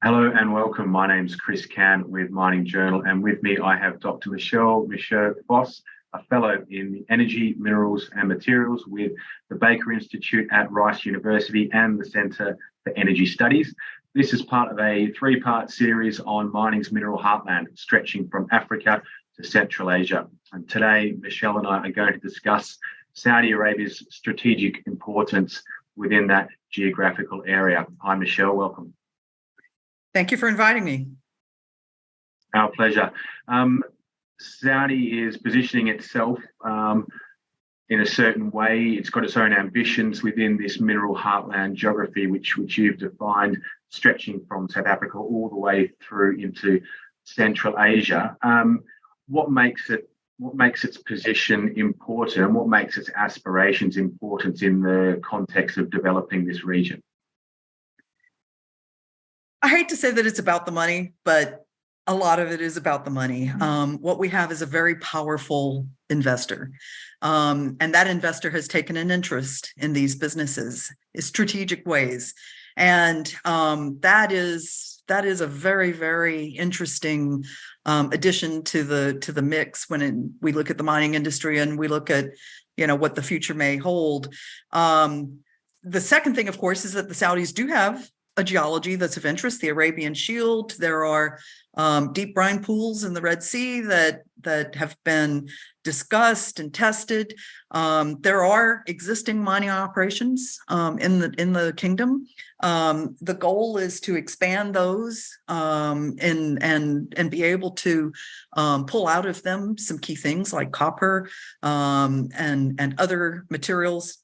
Hello and welcome. My name's Chris Can with Mining Journal, and with me I have Dr. Michelle Michot Foss, a fellow in the Energy, Minerals and Materials with the Baker Institute at Rice University and the Centre for Energy Studies. This is part of a three-part series on mining's mineral heartland, stretching from Africa to Central Asia. And today, Michelle and I are going to discuss Saudi Arabia's strategic importance within that geographical area. Hi, Michelle, welcome. Thank you for inviting me. Our pleasure. Saudi is positioning itself in a certain way. It's got its own ambitions within this mineral heartland geography, which you've defined, stretching from South Africa all the way through into Central Asia. What makes its position important, and what makes its aspirations important in the context of developing this region? I hate to say that it's about the money, but a lot of it is about the money. What we have is a very powerful investor. And that investor has taken an interest in these businesses in strategic ways. And that is a very, very interesting addition to the mix when we look at the mining industry and we look at, what the future may hold. The second thing, of course, is that the Saudis do have a geology that's of interest, the Arabian Shield. There are deep brine pools in the Red Sea that have been discussed and tested. There are existing mining operations in the kingdom. The goal is to expand those and be able to pull out of them some key things like copper and other materials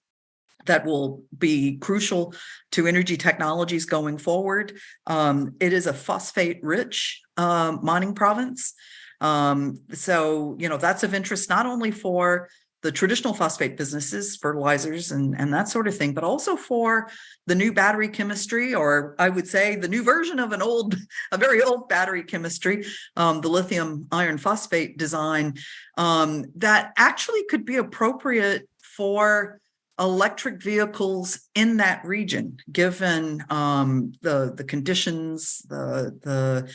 that will be crucial to energy technologies going forward. It is a phosphate-rich mining province. So, that's of interest not only for the traditional phosphate businesses, fertilizers and that sort of thing, but also for the new battery chemistry, or I would say the new version of a very old battery chemistry, the lithium iron phosphate design, that actually could be appropriate for electric vehicles in that region, given the conditions, the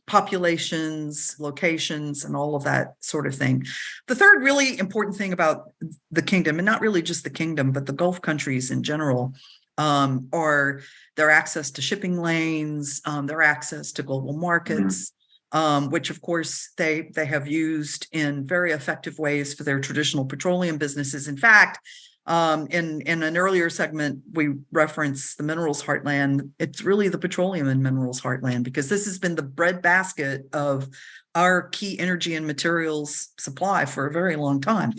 populations, locations, and all of that sort of thing. The third really important thing about the kingdom, and not really just the kingdom, but the Gulf countries in general, are their access to shipping lanes, their access to global markets, which of course they have used in very effective ways for their traditional petroleum businesses. In fact, in an earlier segment, we referenced the minerals heartland. It's really the petroleum and minerals heartland, because this has been the breadbasket of our key energy and materials supply for a very long time.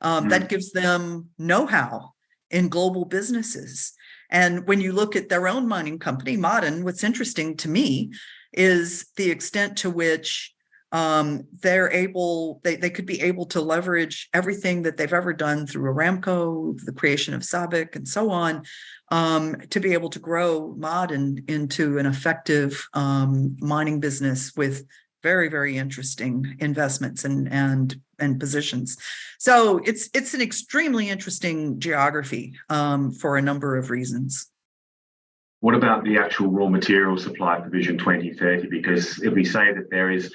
That gives them know-how in global businesses. And when you look at their own mining company, Ma'aden, what's interesting to me is the extent to which they could be able to leverage everything that they've ever done through Aramco, the creation of SABIC, and so on, to be able to grow Ma'aden into an effective mining business with very, very interesting investments and positions. So it's an extremely interesting geography for a number of reasons. What about the actual raw material supply for Vision 2030? Because if we say that there is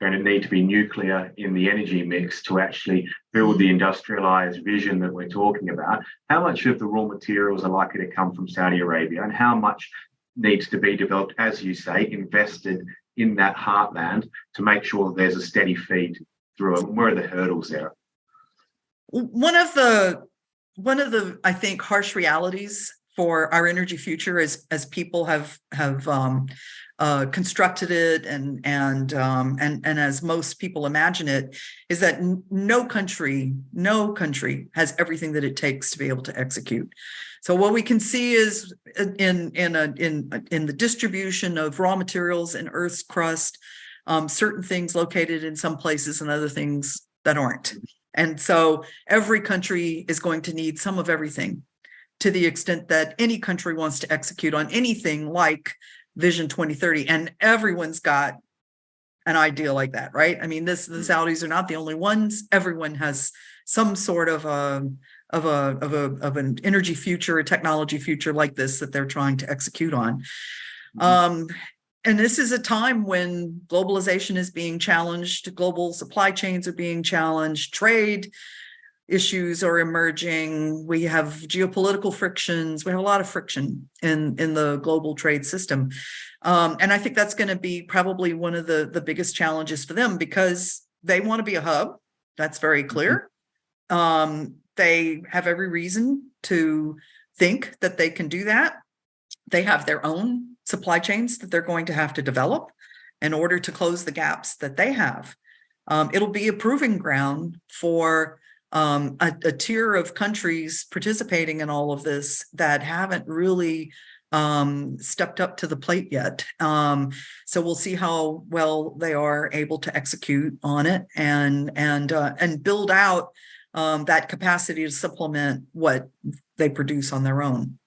going to need to be nuclear in the energy mix to actually build the industrialized vision that we're talking about, how much of the raw materials are likely to come from Saudi Arabia, and how much needs to be developed, as you say, invested in that heartland to make sure that there's a steady feed through it? Where are the hurdles there? One of the I think harsh realities for our energy future, as people have constructed it and as most people imagine it, is that no country has everything that it takes to be able to execute. So what we can see is in the distribution of raw materials in Earth's crust, certain things located in some places and other things that aren't. And so every country is going to need some of everything, to the extent that any country wants to execute on anything like Vision 2030, and everyone's got an idea like that, right? I mean, the Saudis are not the only ones. Everyone has some sort of an energy future, a technology future like this that they're trying to execute on. And this is a time when globalization is being challenged, global supply chains are being challenged, trade issues are emerging. We have geopolitical frictions. We have a lot of friction in the global trade system. And I think that's going to be probably one of the biggest challenges for them, because they want to be a hub. That's very clear. They have every reason to think that they can do that. They have their own supply chains that they're going to have to develop in order to close the gaps that they have. It'll be a proving ground for a tier of countries participating in all of this that haven't really stepped up to the plate yet. So we'll see how well they are able to execute on it and build out that capacity to supplement what they produce on their own.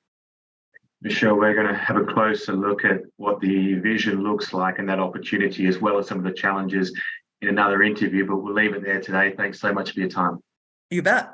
Michelle, we're going to have a closer look at what the vision looks like and that opportunity, as well as some of the challenges, in another interview, but we'll leave it there today. Thanks so much for your time. You bet.